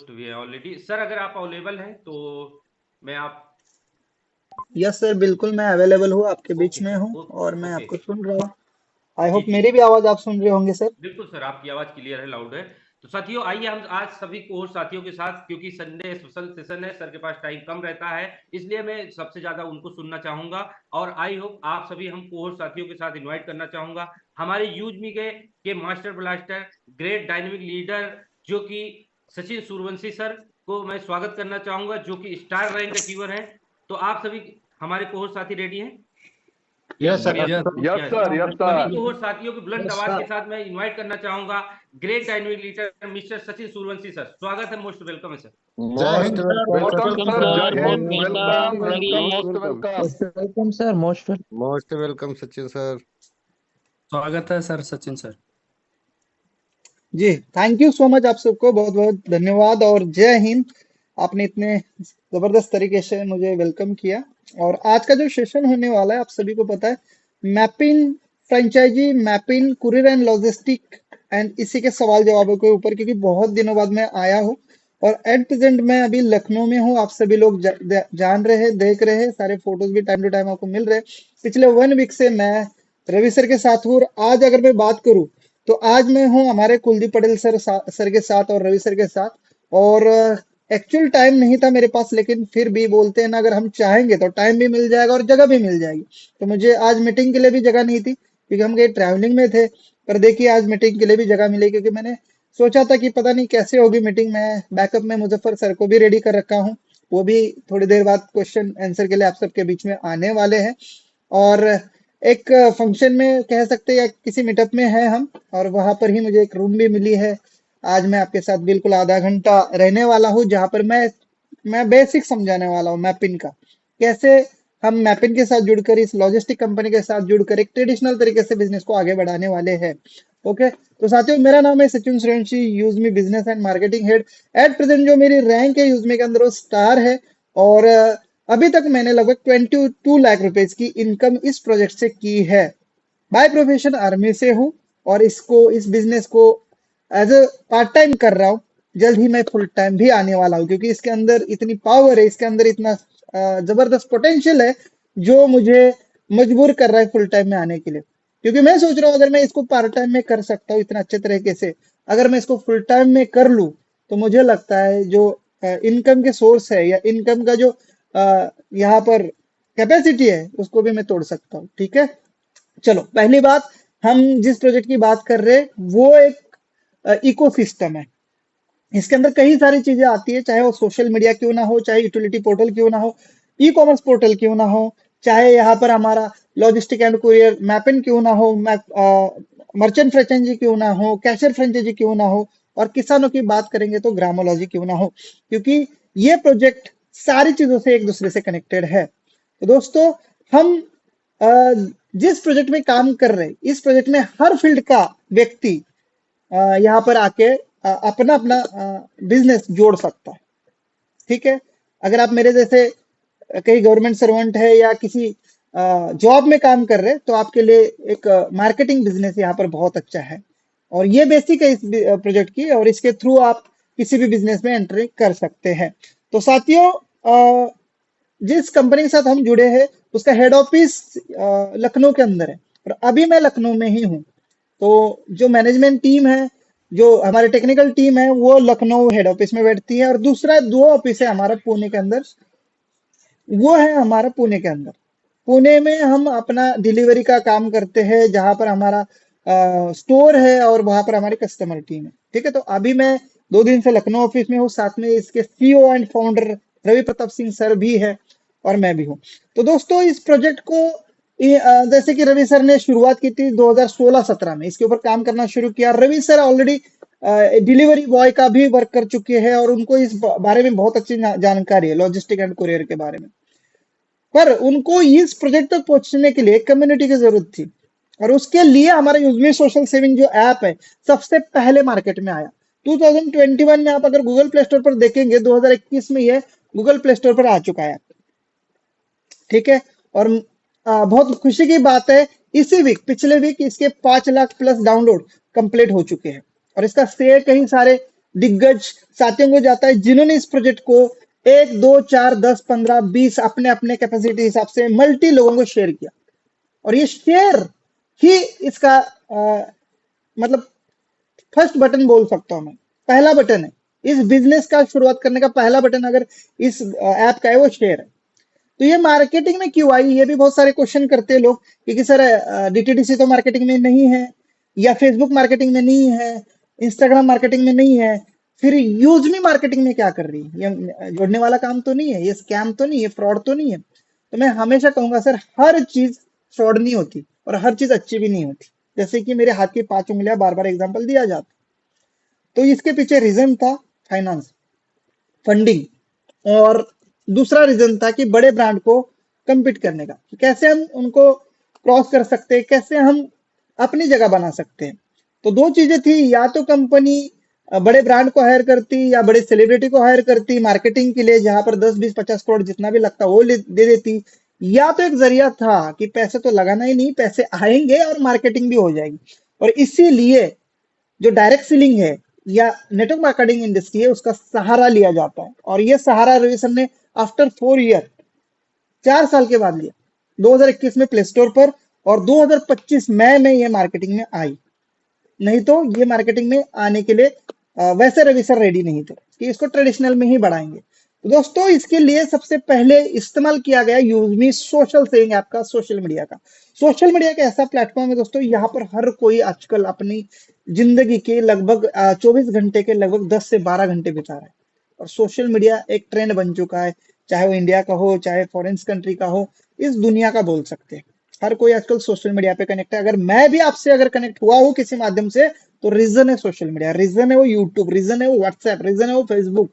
Host भी है already. Sir अगर आप अवेलेबल हैं तो मैं आप यस सर, बिल्कुल मैं अवेलेबल हूँ, आपके बीच ओके में सर हूँ और मैं ओके आपको सुन रहा हूँ। आई जी होप जी मेरी भी आवाज आप सुन रहे होंगे सर। बिल्कुल सर, आपकी आवाज क्लियर है, लाउड है। तो साथियों आइए हम आज सभी कोर्स साथियों के साथ, क्योंकि संडे स्पेशल सेशन है, सर के पास टाइम कम रहता है, इसलिए मैं सबसे ज्यादा उनको सुनना चाहूंगा। और आई होप आप सभी हम कोर्स साथियों के साथ इनवाइट करना चाहूंगा हमारे यूज मी के master blaster, great dynamic leader, जो कि सचिन सूर्यवंशी सर को मैं स्वागत करना चाहूंगा, जो कि स्टार रैंक अचीवर है। तो आप सभी हमारे कोर्स साथी रेडी हैं? यस सर, बढ़िया yes sir, yes sir, yes सभी सर। कोहोर्ट साथियों की बुलंद यस आवाज के सर। साथ मैं इनवाइट करना चाहूंगा great dynamic leader mister Sachin Suryavanshi sir. स्वागत है, मोस्ट वेलकम है सर। जय मोस्ट हिंद sir, welcome welcome sir, sir, most जय हिंद, welcome, welcome welcome, most welcome. Welcome sir, most welcome Sachin sir. स्वागत है सर सचिन सर। जी थैंक यू सो मच, आप सबको बहुत बहुत धन्यवाद और जय हिंद। आपने इतने जबरदस्त तरीके से मुझे वेलकम किया। और आज का जो सेशन होने वाला है, आप सभी को पता है, mapping franchise, mapping courier and logistic and इसी के सवाल जवाबों के ऊपर, क्योंकि बहुत दिनों बाद मैं आया हूँ और एट प्रेजेंट मैं अभी लखनऊ में हूँ। आप सभी लोग जान रहे हैं, देख रहे हैं, सारे फोटोज भी टाइम टू टाइम आपको मिल रहे हैं। पिछले 1 वीक से मैं रवि सर के साथ हूँ और आज अगर मैं बात करूँ तो आज मैं हूँ हमारे कुलदीप पटेल सर के साथ और रवि सर के साथ। और एक्चुअल टाइम नहीं था मेरे पास, लेकिन फिर भी बोलते हैं ना, अगर हम चाहेंगे तो टाइम भी मिल जाएगा और जगह भी मिल जाएगी। तो मुझे आज मीटिंग के लिए भी जगह नहीं थी, क्योंकि हम कहीं ट्रैवलिंग में थे। पर देखिए आज मीटिंग के लिए भी जगह मिली, क्योंकि मैंने सोचा था कि पता नहीं कैसे होगी मीटिंग में। बैकअप में मुजफ्फर सर को भी रेडी कर रखा हूँ, वो भी थोड़ी देर बाद क्वेश्चन आंसर के लिए आप सबके बीच में आने वाले हैं। और एक फंक्शन में कह सकते हैं या किसी मीटअप में है हम, और वहां पर ही मुझे एक रूम भी मिली है। आज मैं आपके साथ बिल्कुल आधा घंटा रहने वाला हूँ, जहां पर मैं बेसिक समझाने वाला हूँ मैपिंग का, कैसे हम मैपिंग के साथ जुड़कर, इस लॉजिस्टिक कंपनी के साथ जुड़कर एक ट्रेडिशनल तरीके से बिजनेस को आगे बढ़ाने वाले हैं। ओके, तो साथियों मेरा नाम है सचिन सूर्यवंशी, यूजमी business and marketing head. At present जो मेरी रैंक है यूजमी के अंदर वो स्टार है। और अभी तक मैंने लगभग 22 लाख रुपए की इनकम इस प्रोजेक्ट से की है। बाय प्रोफेशन आर्मी से हूँ और इस बिजनेस को एज अ पार्ट टाइम कर रहा हूँ। जल्द ही मैं फुल टाइम भी आने वाला हूँ, क्योंकि इसके अंदर इतनी पावर है, इसके अंदर इतना जबरदस्त पोटेंशियल है, जो मुझे मजबूर कर रहा है फुल टाइम में आने के लिए। क्योंकि मैं सोच रहा हूँ अगर मैं इसको पार्ट टाइम में कर सकता हूँ इतना अच्छे तरीके से, अगर मैं इसको फुल टाइम में कर लूँ, तो मुझे लगता है जो इनकम के सोर्स है या इनकम का जो यहाँ पर कैपेसिटी है, उसको भी मैं तोड़ सकता हूँ। ठीक है, चलो पहली बात, हम जिस प्रोजेक्ट की बात कर रहे हैं वो एक इकोसिस्टम है। इसके अंदर कई सारी चीजें आती है, चाहे वो सोशल मीडिया क्यों ना हो, चाहे यूटिलिटी पोर्टल क्यों ना हो, ई कॉमर्स पोर्टल क्यों ना हो, चाहे यहाँ पर हमारा लॉजिस्टिक एंड कुरियर मैपिंग क्यों ना हो, मर्चेंट फ्रेंचाइजी क्यों ना हो, कैशियर फ्रेंचाइजी क्यों ना हो, और किसानों की बात करेंगे तो ग्रामोलॉजी क्यों ना हो, क्योंकि ये प्रोजेक्ट सारी चीजों से एक दूसरे से कनेक्टेड है। तो दोस्तों, हम जिस प्रोजेक्ट में काम कर रहे हैं, इस प्रोजेक्ट में हर फील्ड का व्यक्ति यहाँ पर आके अपना अपना बिजनेस जोड़ सकता है। ठीक है, अगर आप मेरे जैसे कहीं गवर्नमेंट सर्वेंट है या किसी जॉब में काम कर रहे हैं, तो आपके लिए एक मार्केटिंग बिजनेस यहाँ पर बहुत अच्छा है। और ये बेसिक है इस प्रोजेक्ट की, और इसके थ्रू आप किसी भी बिजनेस में एंट्री कर सकते हैं। तो साथियों, जिस कंपनी के साथ हम जुड़े हैं उसका हेड ऑफिस लखनऊ के अंदर है, और अभी मैं लखनऊ में ही हूँ। तो जो मैनेजमेंट टीम है, जो हमारी टेक्निकल टीम है, वो लखनऊ हेड ऑफिस में बैठती है, और दूसरा 2 ऑफिस है हमारा पुणे के अंदर, वो है हमारा पुणे के अंदर। पुणे में हम अपना डिलीवरी का काम करते हैं, जहां पर हमारा स्टोर है और वहां पर हमारी कस्टमर टीम है। ठीक है, तो अभी मैं 2 दिन से लखनऊ ऑफिस में हूँ, साथ में इसके CEO and founder Ravi Pratap Singh sir भी है और मैं भी हूँ। तो दोस्तों, इस प्रोजेक्ट को जैसे कि रवि सर ने शुरुआत की थी 2016-17 में, इसके ऊपर काम करना शुरू किया। Ravi sir already delivery boy का भी वर्क कर चुके हैं और उनको इस बारे में बहुत अच्छी जानकारी है, लॉजिस्टिक एंड कुरियर के बारे में। पर उनको इस प्रोजेक्ट तक पहुंचने के लिए कम्युनिटी की जरूरत थी, और उसके लिए हमारा यूजमी सोशल सेविंग जो ऐप है, सबसे पहले मार्केट में आया 2021 में। आप अगर गूगल प्ले स्टोर पर देखेंगे, 2021 में ये गूगल प्ले स्टोर पर आ चुका है। ठीक है, और बहुत खुशी की बात है, इसी वीक, पिछले वीक इसके 5 लाख प्लस डाउनलोड कंप्लीट हो चुके हैं। और इसका श्रेय कई सारे दिग्गज साथियों को जाता है जिन्होंने इस प्रोजेक्ट को 1 2 4 10 15 20 अपने अपने कैपेसिटी हिसाब से मल्टी लोगों को शेयर किया। और ये शेयर ही इसका मतलब फर्स्ट बटन बोल सकता हूं मैं, पहला बटन है इस बिजनेस का शुरुआत करने का। पहला बटन अगर इस ऐप का है वो शेयर है। तो ये मार्केटिंग में क्यों आई, ये भी बहुत सारे क्वेश्चन करते हैं लोग, क्योंकि सर डीटीडीसी तो मार्केटिंग में नहीं है, या फेसबुक मार्केटिंग में नहीं है, इंस्टाग्राम मार्केटिंग में नहीं है, फिर यूजमी मार्केटिंग में क्या कर रही है? ये जोड़ने वाला काम तो नहीं है, ये स्कैम तो नहीं है, फ्रॉड तो नहीं है। तो मैं हमेशा कहूंगा सर, हर चीज फ्रॉड नहीं होती और हर चीज अच्छी भी नहीं होती। जैसे कि मेरे हाथ की 5 उंगलियां बार बार एग्जाम्पल दिया जाता। तो इसके पीछे रीजन था फाइनेंस, फंडिंग, और दूसरा रीजन था कि बड़े ब्रांड को compete करने का, कि कैसे हम उनको क्रॉस कर सकते हैं, कैसे हम अपनी जगह बना सकते हैं। तो दो चीजें थी, या तो कंपनी बड़े ब्रांड को हायर करती या बड़े सेलिब्रिटी को हायर करती मार्केटिंग के लिए, जहां पर 10 20 50 करोड़ जितना भी लगता वो दे देती, या तो एक जरिया था कि पैसे तो लगाना ही नहीं, पैसे आएंगे और मार्केटिंग भी हो जाएगी। और इसीलिए जो डायरेक्ट सेलिंग है या नेटवर्क मार्केटिंग इंडस्ट्री है उसका सहारा लिया जाता है। और ये सहारा रवि सर ने आफ्टर 4 ईयर, 4 साल के बाद लिया, 2021 में प्ले स्टोर पर, और 2025 मई में ये मार्केटिंग में आई। नहीं तो ये मार्केटिंग में आने के लिए वैसे रवि सर रेडी नहीं थे कि इसको ट्रेडिशनल में ही बढ़ाएंगे। तो दोस्तों इसके लिए सबसे पहले इस्तेमाल किया गया यूजमी सोशल सेलिंग ऐप का, सोशल मीडिया का। सोशल मीडिया का ऐसा प्लेटफॉर्म है दोस्तों, यहाँ पर हर कोई आजकल अपनी जिंदगी के लगभग 24 घंटे के लगभग 10 से 12 घंटे बिता रहा है। और सोशल मीडिया एक ट्रेंड बन चुका है, चाहे वो इंडिया का हो चाहे फॉरेन कंट्री का हो, इस दुनिया का बोल सकते हैं। हर कोई आजकल सोशल मीडिया पे कनेक्ट है। अगर मैं भी आपसे अगर कनेक्ट हुआ हूं किसी माध्यम से, तो रीजन है सोशल मीडिया, रीजन है वो यूट्यूब, रीजन है वो व्हाट्सएप, रीजन है वो फेसबुक।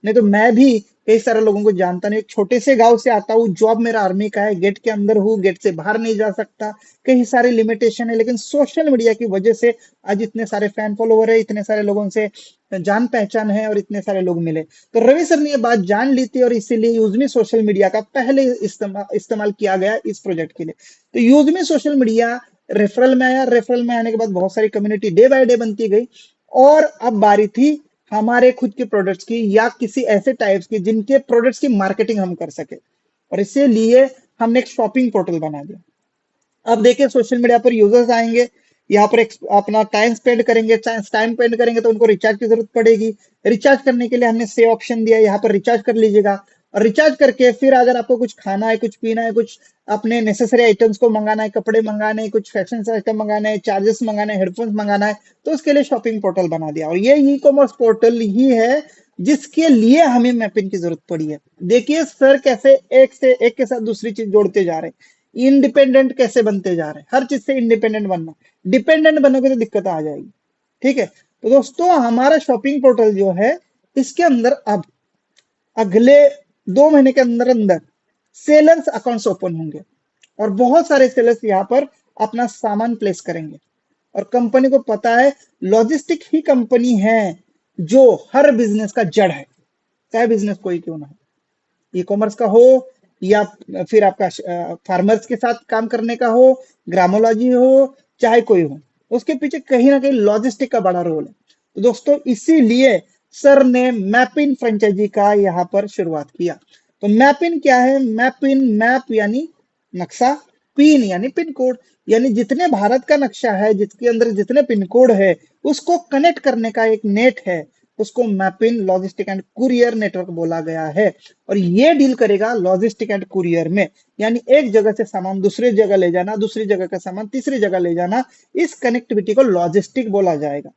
नहीं तो मैं भी कई सारे लोगों को जानता नहीं, एक छोटे से गांव से आता हूँ, जॉब मेरा आर्मी का है, गेट के अंदर हूँ, गेट से बाहर नहीं जा सकता, कई सारे लिमिटेशन है, लेकिन सोशल मीडिया की वजह से आज इतने सारे फैन फॉलोवर है, इतने सारे लोगों से जान पहचान है और इतने सारे लोग मिले। तो रवि सर ने ये बात जान ली थी और इसीलिए यूजमी सोशल मीडिया का पहले इस्तेमाल किया गया इस प्रोजेक्ट के लिए। तो यूजमी सोशल मीडिया रेफरल में आया, रेफरल में आने के बाद बहुत सारी कम्युनिटी डे बाय डे बनती गई, और अब बारी थी हमारे खुद के प्रोडक्ट्स की या किसी ऐसे टाइप्स की जिनके प्रोडक्ट्स की मार्केटिंग हम कर सके। और इसीलिए हमने एक शॉपिंग पोर्टल बना दिया। अब देखिए सोशल मीडिया पर यूजर्स आएंगे, यहाँ पर अपना टाइम स्पेंड करेंगे, टाइम स्पेंड करेंगे तो उनको रिचार्ज की जरूरत पड़ेगी। रिचार्ज करने के लिए हमने सेव ऑप्शन दिया, यहाँ पर रिचार्ज कर लीजिएगा। और रिचार्ज करके फिर अगर आपको कुछ खाना है, कुछ पीना है, कुछ अपने नेसेसरी आइटम्स को मंगाना है, कपड़े मंगाने हैं, कुछ फैशन आइटम मंगाना है, चार्जेस मंगाना है, हेडफोन्स मंगाना है, तो उसके लिए शॉपिंग पोर्टल बना दिया। और ये ई कॉमर्स पोर्टल ही है जिसके लिए हमें मैपिंग की जरूरत पड़ी है। देखिए सर कैसे एक से एक के साथ दूसरी चीज जोड़ते जा रहे हैं, इंडिपेंडेंट कैसे बनते जा रहे हैं, हर चीज से इंडिपेंडेंट बनना। डिपेंडेंट बनोगे तो दिक्कत आ जाएगी, ठीक है। तो दोस्तों हमारा शॉपिंग पोर्टल जो है, इसके अंदर अब अगले 2 महीने के अंदर अंदर सेलर्स अकाउंट्स ओपन होंगे और बहुत सारे सेलर्स यहाँ पर अपना सामान प्लेस करेंगे। और कंपनी को पता है लॉजिस्टिक ही कंपनी है जो हर बिजनेस का जड़ है, चाहे बिजनेस कोई क्यों ना हो, ई कॉमर्स का हो या फिर आपका फार्मर्स के साथ काम करने का हो, ग्रामोलॉजी हो, चाहे कोई हो, उसके पीछे कहीं ना कहीं लॉजिस्टिक का बड़ा रोल है। तो दोस्तों इसीलिए सर ने मैपिन फ्रेंचाइजी का यहाँ पर शुरुआत किया। तो मैपिन क्या है? मैपिन, मैप यानी नक्शा, पिन यानी पिन कोड, यानी जितने भारत का नक्शा है, जिसके अंदर जितने पिन कोड है, उसको कनेक्ट करने का एक नेट है, उसको मैपिन लॉजिस्टिक एंड कुरियर नेटवर्क बोला गया है। और ये डील करेगा लॉजिस्टिक एंड कुरियर में, यानी एक जगह से सामान दूसरी जगह ले जाना, दूसरी जगह का सामान तीसरी जगह ले जाना, इस कनेक्टिविटी को लॉजिस्टिक बोला जाएगा,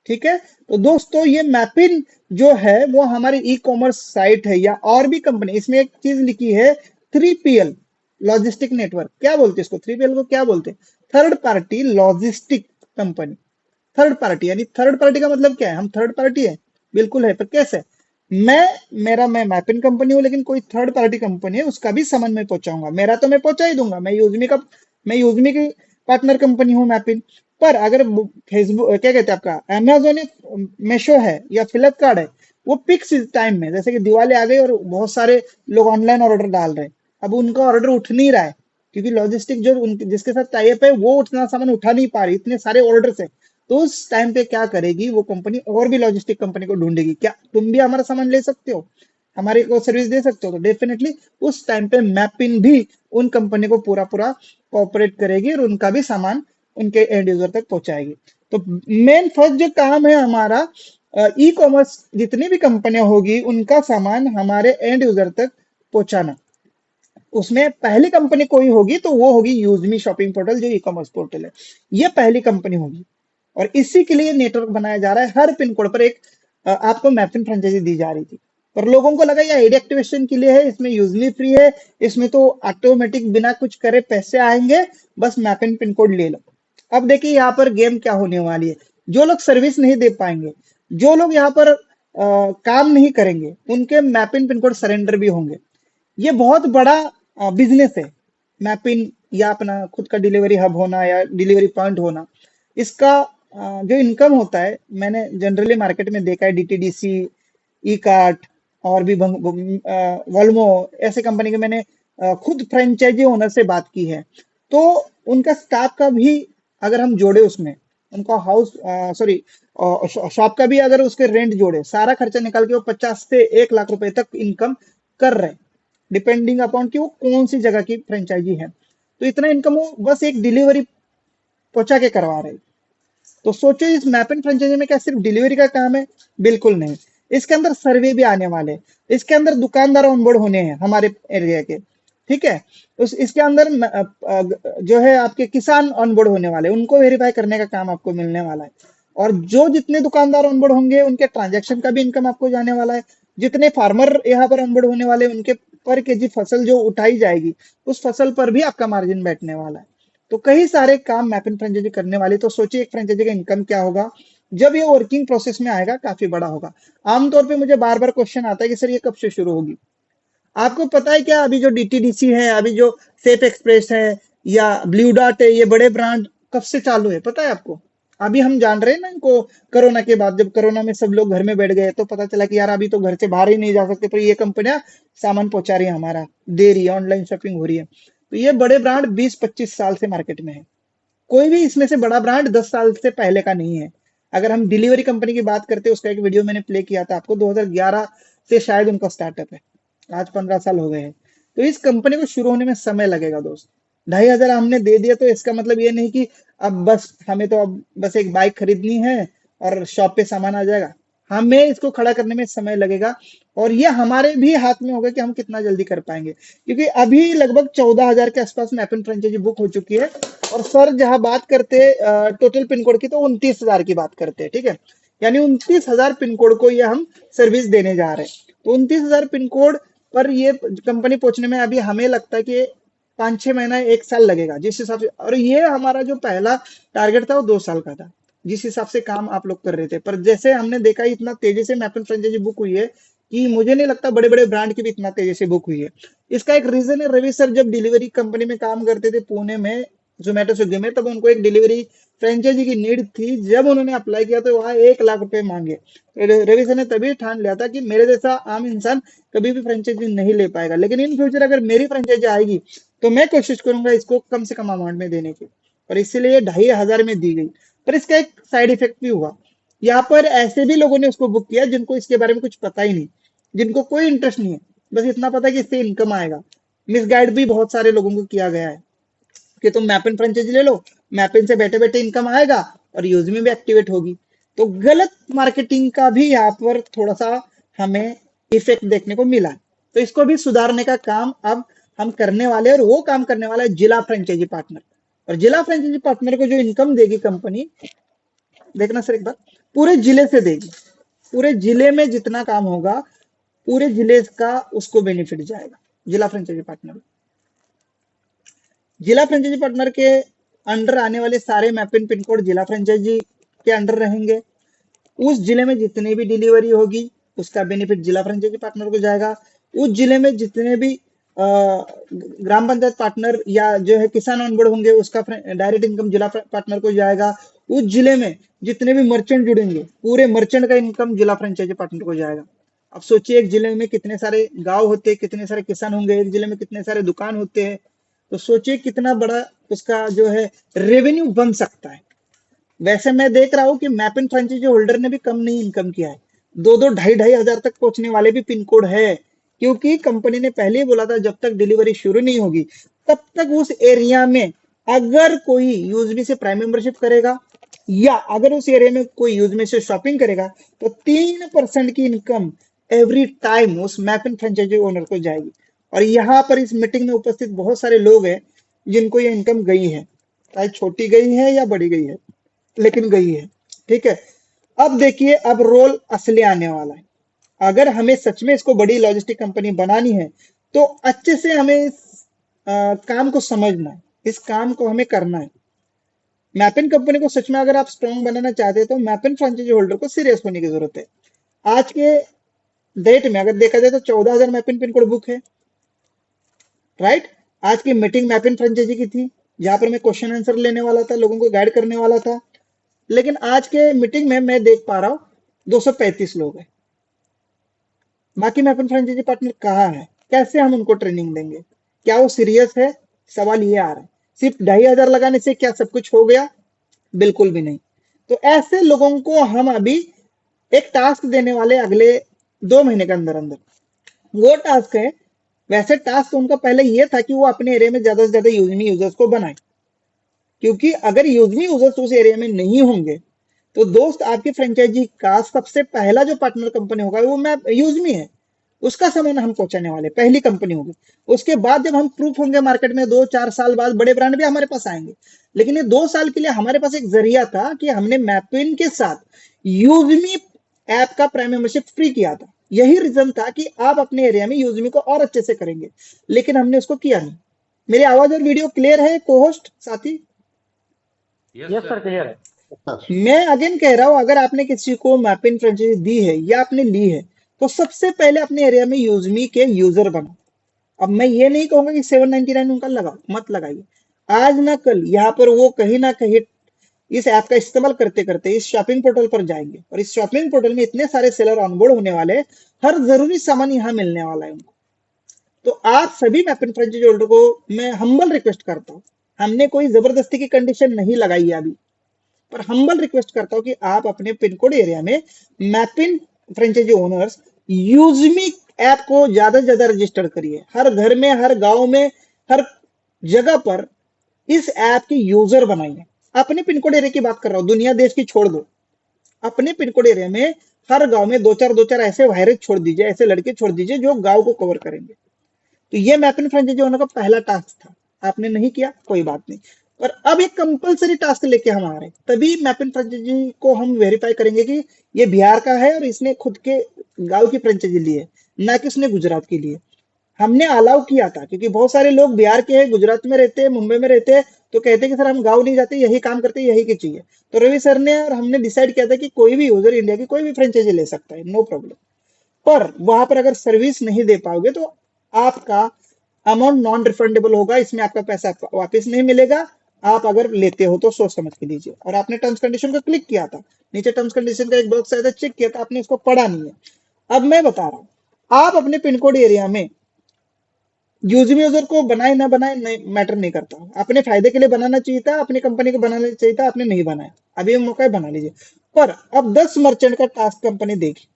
ठीक है। तो दोस्तों ये मैपिन जो है वो हमारी ई कॉमर्स साइट है या और भी कंपनी, इसमें एक चीज लिखी है 3PL लॉजिस्टिक नेटवर्क। क्या बोलते हैं इसको? 3PL को क्या बोलते हैं? Third party logistic company. Third party यानी थर्ड पार्टी का मतलब क्या है? हम थर्ड पार्टी है, बिल्कुल है, पर कैसे? मैं मैपिन कंपनी हूं, लेकिन कोई थर्ड पार्टी कंपनी है उसका भी सामान मैं पहुंचाऊंगा। मेरा तो मैं पहुंचा ही दूंगा, मैं यूजमी की पार्टनर कंपनी हूँ मैपिन। पर अगर फेसबुक क्या कहते हैं आपका अमेजोन है, मेशो है या फ्लिपकार्ट है, वो पिक्स टाइम में, जैसे कि दिवाली आ गई और बहुत सारे लोग ऑनलाइन ऑर्डर डाल रहे हैं, अब उनका ऑर्डर उठ नहीं रहा है क्योंकि लॉजिस्टिक जो जिसके साथ टाई अप है वो उतना सामान उठा नहीं पा रही, इतने सारे ऑर्डर्स है। तो उस टाइम पे क्या करेगी वो कंपनी, और भी लॉजिस्टिक कंपनी को ढूंढेगी, क्या तुम भी हमारा सामान ले सकते हो, हमारी को सर्विस दे सकते हो, तो डेफिनेटली उस टाइम पे मैपिन भी उन कंपनी को पूरा पूरा कोऑपरेट करेगी और उनका भी सामान उनके एंड यूजर तक पहुंचाएगी। तो मेन फर्स्ट जो काम है हमारा, ई कॉमर्स जितनी भी कंपनियां होगी उनका सामान हमारे एंड यूजर तक पहुंचाना। उसमें पहली कंपनी कोई होगी तो वो होगी यूजमी शॉपिंग पोर्टल, जो ई कॉमर्स पोर्टल है, ये पहली कंपनी होगी। और इसी के लिए नेटवर्क बनाया जा रहा है। हर पिन कोड पर एक आपको मैपिंग फ्रेंचाइजी दी जा रही थी, पर लोगों को लगा ये आईडी एक्टिवेशन के लिए है, इसमें यूजमी फ्री है, इसमें तो ऑटोमेटिक बिना कुछ करे पैसे आएंगे, बस मैपिंग पिन कोड ले लो। अब देखिए यहाँ पर गेम क्या होने वाली है। जो लोग सर्विस नहीं दे पाएंगे, जो लोग यहाँ पर काम नहीं करेंगे, उनके मैपिंग पिन कोड सरेंडर भी होंगे। ये बहुत बड़ा बिजनेस है मैपिंग, या अपना खुद का डिलीवरी हब होना या डिलीवरी पॉइंट होना। इसका जो इनकम होता है, मैंने जनरली मार्केट में देखा है, डीटीडीसी, ई कार्ट और भी वॉल्मो ऐसे कंपनी के मैंने खुद फ्रेंचाइजी ओनर से बात की है। तो उनका स्टाफ का भी अगर हम जोड़े, उसमें उनका हाउस सॉरी शॉप का भी अगर उसके रेंट जोड़े, सारा खर्चा निकाल के वो 50 से 1 लाख रुपए तक इनकम कर रहे हैं, डिपेंडिंग अपॉन कि वो कौन सी जगह की फ्रेंचाइजी है। तो इतना इनकम वो बस एक डिलीवरी पहुंचा के करवा रहे हैं। तो सोचो इस मैपिंग फ्रेंचाइजी में क्या सिर्फ डिलीवरी का काम है? बिल्कुल नहीं, इसके अंदर सर्वे भी आने वाले हैं, इसके अंदर दुकानदार ऑनबोर्ड होने हैं हमारे एरिया के, ठीक है। इसके अंदर जो है आपके किसान ऑनबोर्ड होने वाले, उनको वेरीफाई करने का काम आपको मिलने वाला है। और जो जितने दुकानदार ऑनबोर्ड होंगे उनके ट्रांजैक्शन का भी इनकम आपको जाने वाला है। जितने फार्मर यहाँ पर ऑनबोर्ड होने वाले, उनके पर केजी फसल जो उठाई जाएगी, उस फसल पर भी आपका मार्जिन बैठने वाला है। तो कई सारे काम मैपिंग फ्रेंचाइजी करने वाली। तो सोचिए एक फ्रेंचाइजी का इनकम क्या होगा जब ये वर्किंग प्रोसेस में आएगा, काफी बड़ा होगा। आमतौर पे मुझे बार बार क्वेश्चन आता है कि सर ये कब से शुरू होगी। आपको पता है क्या, अभी जो डीटीडीसी है, अभी जो सेफ एक्सप्रेस है या ब्लू डॉट है, ये बड़े ब्रांड कब से चालू है पता है आपको? अभी हम जान रहे हैं ना इनको, कोरोना के बाद, जब कोरोना में सब लोग घर में बैठ गए तो पता चला कि यार अभी तो घर से बाहर ही नहीं जा सकते, पर ये कंपनियां सामान पहुंचा रही है, हमारा दे रही है, ऑनलाइन शॉपिंग हो रही है। तो ये बड़े ब्रांड 20-25 साल से मार्केट में है। कोई भी इसमें से बड़ा ब्रांड 10 साल से पहले का नहीं है। अगर हम डिलीवरी कंपनी की बात करते हैं, उसका एक वीडियो मैंने प्ले किया था आपको, 2011 से शायद उनका स्टार्टअप है, आज 15 साल हो गए हैं। तो इस कंपनी को शुरू होने में समय लगेगा दोस्त। 2,500 हमने दे दिया तो इसका मतलब ये नहीं कि अब बस हमें तो अब बस एक बाइक खरीदनी है और शॉप पे सामान आ जाएगा। हमें इसको खड़ा करने में समय लगेगा, और ये हमारे भी हाथ में होगा कि हम कितना जल्दी कर पाएंगे। क्योंकि अभी लगभग 14,000 के आसपास मैपिंग फ्रेंचाइजी बुक हो चुकी है। और सर जहां बात करते टोटल पिन कोड की, तो 29,000 की बात करते हैं, ठीक है। यानी 29,000 पिन कोड को ये हम सर्विस देने जा रहे हैं। तो 29,000 पिन कोड पर ये कंपनी पहुंचने में अभी हमें लगता है कि 5-6 महीना 1 साल लगेगा जिस हिसाब से। और ये हमारा जो पहला टारगेट था वो 2 साल का था, जिस हिसाब से काम आप लोग कर रहे थे। पर जैसे हमने देखा इतना तेजी से मैपिंग फ्रेंचाइजी बुक हुई है कि मुझे नहीं लगता बड़े बड़े ब्रांड की भी इतना तेजी से बुक हुई है। इसका एक रीजन है, रवि सर जब डिलीवरी कंपनी में काम करते थे पुणे में, जोमेटो स्विगी में, तब उनको एक डिलीवरी फ्रेंचाइजी की नीड थी। जब उन्होंने अप्लाई किया तो वहां 1 लाख रुपए मांगे। रवि सर ने तभी ठान लिया था कि मेरे जैसा आम इंसान कभी भी फ्रेंचाइजी नहीं ले पाएगा, लेकिन इन फ्यूचर अगर मेरी फ्रेंचाइजी आएगी तो मैं कोशिश करूंगा इसको कम से कम अमाउंट में देने की। और इसीलिए 2,500 में दी गई। पर इसका एक साइड इफेक्ट भी हुआ, यहाँ पर ऐसे भी लोगों ने उसको बुक किया जिनको इसके बारे में कुछ पता ही नहीं, जिनको कोई इंटरेस्ट नहीं है, बस इतना पता है कि इससे इनकम आएगा। मिसगाइड भी बहुत सारे लोगों को किया गया है कि तुम मैपिंग फ्रेंचाइजी ले लो, मैपिंग से बैठे बैठे इनकम आएगा और यूजमी भी एक्टिवेट होगी। तो गलत मार्केटिंग का भी यहाँ पर थोड़ा सा हमें इफेक्ट देखने को मिला। तो इसको भी सुधारने का काम अब हम करने वाले हैं, और वो काम करने वाला है जिला फ्रेंचाइजी पार्टनर। और जिला फ्रेंचाइजी पार्टनर को जो इनकम देगी कंपनी, देखना सर एक बार, पूरे जिले से देगी। पूरे जिले में जितना काम होगा पूरे जिले का उसको बेनिफिट जाएगा जिला फ्रेंचाइजी पार्टनर। जिला फ्रेंचाइजी पार्टनर के अंडर आने वाले सारे मैपिंग पिन कोड जिला फ्रेंचाइजी के अंडर रहेंगे। उस जिले में जितनी भी डिलीवरी होगी उसका बेनिफिट जिला फ्रेंचाइजी पार्टनर को जाएगा। उस जिले में जितने भी ग्राम पंचायत पार्टनर या जो है किसान ऑनबोर्ड होंगे उसका डायरेक्ट इनकम जिला पार्टनर को जाएगा। उस जिले में जितने भी मर्चेंट जुड़ेंगे पूरे मर्चेंट का इनकम जिला फ्रेंचाइजी पार्टनर को जाएगा। अब सोचिए एक जिले में कितने सारे गांव होते हैं, कितने सारे किसान होंगे, एक जिले में कितने सारे दुकान होते हैं। तो सोचिए कितना बड़ा उसका जो है रेवेन्यू बन सकता है। वैसे मैं देख रहा हूँ कि मैपिन फ्रेंचाइजी होल्डर ने भी कम नहीं इनकम किया है, 2-2 ढाई हजार तक पहुंचने वाले भी पिन कोड है, क्योंकि कंपनी ने पहले ही बोला था जब तक डिलीवरी शुरू नहीं होगी तब तक उस एरिया में अगर कोई यूजमी से प्राइम मेंबरशिप करेगा या अगर उस एरिया में कोई यूजमी से शॉपिंग करेगा तो 3% की इनकम एवरी टाइम उस मैपिन फ्रेंचाइजी ओनर को जाएगी। और यहाँ पर इस मीटिंग में उपस्थित बहुत सारे लोग हैं जिनको ये इनकम गई है, चाहे छोटी गई है या बड़ी गई है, लेकिन गई है। ठीक है, अब देखिए, अब रोल असली आने वाला है। अगर हमें सच में इसको बड़ी लॉजिस्टिक कंपनी बनानी है तो अच्छे से हमें इस काम को समझना है, इस काम को हमें करना है। मैपिन कंपनी को सच में अगर आप स्ट्रॉन्ग बनाना चाहते हैं तो मैपिन फ्रेंचाइजी होल्डर को सीरियस होने की जरूरत है। आज के डेट में अगर देखा जाए तो 14,000 मैपिन पिन कोड बुक है, राइट। आज की मीटिंग मैपिन फ्रेंचाइजी की थी जहां पर मैं क्वेश्चन आंसर लेने वाला था, लोगों को गाइड करने वाला था, लेकिन आज के मीटिंग में मैं देख पा रहा हूं 235 लोग हैं। बाकी मैपिन फ्रेंचाइजी पार्टनर कहाँ है, कैसे हम उनको ट्रेनिंग देंगे, क्या वो सीरियस है? सवाल ये आ रहा है। सिर्फ 2,500 लगाने से क्या सब कुछ हो गया? बिल्कुल भी नहीं। तो ऐसे लोगों को हम अभी एक टास्क देने वाले अगले 2 महीने के अंदर अंदर। वो टास्क है, वैसे टास्क उनका पहले ये था कि वो अपने एरिया में ज्यादा से ज्यादा यूजमी यूजर्स को बनाए, क्योंकि अगर यूजमी यूजर्स उस एरिया में नहीं होंगे तो दोस्त आपकी फ्रेंचाइजी का सबसे पहला जो पार्टनर कंपनी होगा वो मैं यूजमी है, उसका सामान हम पहुंचाने वाले पहली कंपनी होगी। उसके बाद जब हम प्रूफ होंगे मार्केट में 2-4 साल बाद बड़े ब्रांड भी हमारे पास आएंगे, लेकिन ये 2 साल के लिए हमारे पास एक जरिया था कि हमने मैपिन के साथ यूजमी ऐप का प्राइम मेंबरशिप फ्री किया था। यही रीजन था कि आप अपने एरिया में यूजमी को और अच्छे से करेंगे, लेकिन हमने उसको किया नहीं। मेरी आवाज और वीडियो क्लियर है को-होस्ट साथी? यस सर, क्लियर है। मैं अगेन कह रहा हूं, अगर आपने किसी को मैपिन फ्रेंचाइजी दी है या आपने ली है तो सबसे पहले अपने एरिया में यूजमी के यूजर बनो। अब मैं ये नहीं कहूंगा कि 799 उनका लगाओ, मत लगाइए। आज ना कल यहाँ पर वो कहीं ना कहीं इस ऐप का इस्तेमाल करते करते इस शॉपिंग पोर्टल पर जाएंगे और इस शॉपिंग पोर्टल में इतने सारे सेलर ऑनबोर्ड होने वाले, हर जरूरी सामान यहाँ मिलने वाला है उनको। तो आप सभी मैपिन फ्रेंचाइजी होल्डर को मैं हम्बल रिक्वेस्ट करता हूँ, हमने कोई जबरदस्ती की कंडीशन नहीं लगाई है अभी, पर हम्बल रिक्वेस्ट करता हूँ कि आप अपने पिन कोड एरिया में मैपिन फ्रेंचाइजी ओनर्स यूजमी ऐप को ज्यादा से ज्यादा रजिस्टर करिए। हर घर में, हर गांव में, हर जगह पर इस ऐप के यूजर बनाइए। अपने पिन कोड एरिया की बात कर रहा हूँ, दुनिया देश की छोड़ दो। अपने पिन कोड एरिया में हर गांव में 2-4 ऐसे वायरस छोड़ दीजिए, ऐसे लड़के छोड़ दीजिए जो गांव को कवर करेंगे। तो ये मैपिन फ्रेंचाइजी ओनर का पहला टास्क था, आपने नहीं किया कोई बात नहीं, पर अब एक कंपलसरी टास्क लेके हम आ रहे हैं। तभी मैपिन फ्रेंचाइजी को हम वेरीफाई करेंगे कि ये बिहार का है और इसने खुद के गांव की फ्रेंचाइजी ली है, ना कि उसने गुजरात की ली है। हमने अलाउ किया था क्योंकि बहुत सारे लोग बिहार के हैं, गुजरात में रहते हैं, मुंबई में रहते हैं, तो कहते हैं कि सर हम गांव नहीं जाते, यही काम करते, यही की चाहिए। तो रवि सर ने और हमने डिसाइड किया था कि कोई भी यूजर इंडिया की कोई भी फ्रेंचाइजी ले सकता है, नो प्रॉब्लम। पर वहां पर अगर सर्विस नहीं दे पाओगे तो आपका अमाउंट नॉन रिफंडेबल होगा, इसमें आपका पैसा वापस नहीं मिलेगा। आप अगर लेते हो तो सोच समझ के लीजिए। और आपने टर्म्स कंडीशन को क्लिक किया था, नीचे टर्म्स कंडीशन का एक बॉक्स आया था, चेक किया था, आपने इसको पढ़ा नहीं है। अब मैं बता रहा हूं, आप अपने पिन कोड एरिया में यूजमी यूजर को बनाए ना बनाए मैटर नहीं करता, अपने फायदे के लिए बनाना चाहिए था, अपनी कंपनी को बनाना चाहिए था, आपने नहीं बनाया, अभी मौका है, बना लीजिए। पर अब 10 मर्चेंट का टास्क कंपनी देगी।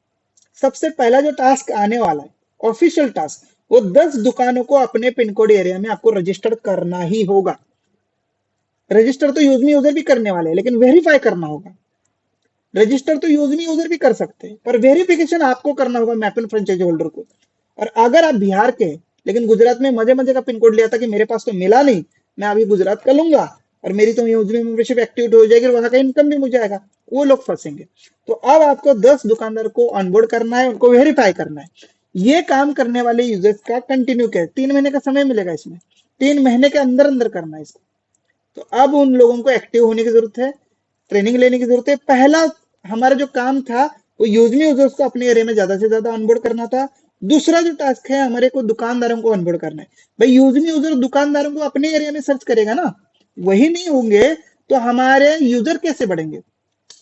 सबसे पहला जो टास्क आने वाला है, ऑफिशियल टास्क, वो 10 दुकानों को अपने पिन कोड एरिया में आपको रजिस्टर करना ही होगा। रजिस्टर तो यूजमी यूजर भी करने वाले हैं, लेकिन वेरीफाई करना होगा। रजिस्टर तो यूजमी यूजर भी कर सकते हैं, पर वेरिफिकेशन आपको करना होगा मैपिन फ्रेंचाइजी होल्डर को। और अगर आप बिहार के हैं लेकिन गुजरात में मजे मजे का पिन कोड लिया था कि मेरे पास तो मिला नहीं, मैं अभी गुजरात का लूंगा और मेरी तो यूजमी मेंबरशिप एक्टिवेट हो जाएगी, वहां का इनकम भी मुझे आएगा, वो लोग फंसेंगे। तो अब आपको 10 दुकानदार को ऑनबोर्ड करना है, उनको वेरीफाई करना है। ये काम करने वाले यूजर्स का कंटिन्यू क्या है, 3 महीने का समय मिलेगा इसमें, 3 महीने के अंदर अंदर करना है इसको। तो अब उन लोगों को एक्टिव होने की जरूरत है, ट्रेनिंग लेने की जरूरत है। पहला हमारा जो काम था वो यूजमी यूजर्स को अपने एरिया में ज्यादा से ज्यादा ऑनबोर्ड करना था। दूसरा जो टास्क है हमारे को दुकानदारों को ऑनबोर्ड करना है। भाई यूजमी यूजर दुकानदारों को अपने एरिया में सर्च करेगा ना, वही नहीं होंगे तो हमारे यूजर कैसे बढ़ेंगे,